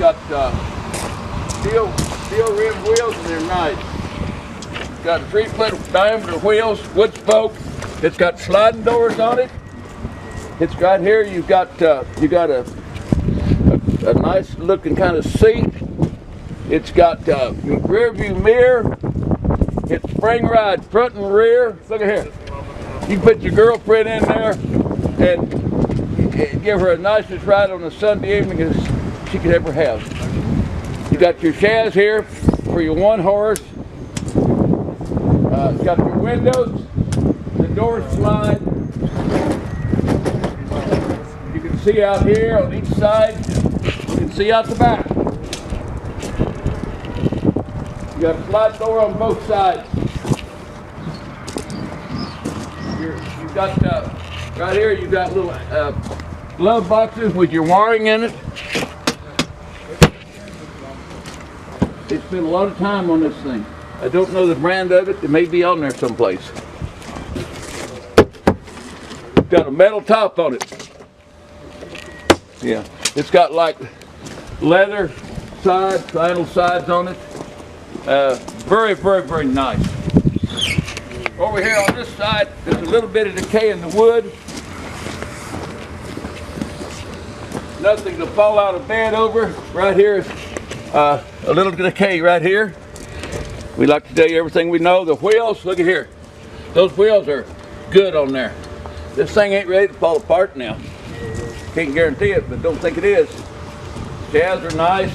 got steel rim wheels, and they're nice. It's got 3-foot diameter wheels, wood spoke. It's got sliding doors on it. It's got here. You got a nice looking kind of seat. It's got rear view mirror. It's spring ride front and rear. Look at here. You can put your girlfriend in there and give her a nicest ride on a Sunday evening as she could ever have. You got your shafts here for your 1 horse. It's got your windows. The doors slide. You can see out here on each side. You can see out the back. You got a slide door on both sides. You've got right here. You got little glove boxes with your wiring in it. They spent a lot of time on this thing. I don't know the brand of it. It may be on there someplace. Got a metal top on it. Yeah, it's got like leather sides, vinyl sides on it. Very, very, very nice. Over here on this side, there's a little bit of decay in the wood. Nothing to fall out of bed over. Right here is a little decay right here. We like to tell you everything we know. The wheels, look at here. Those wheels are good on there. This thing ain't ready to fall apart now. Can't guarantee it, but don't think it is. Shafts are nice.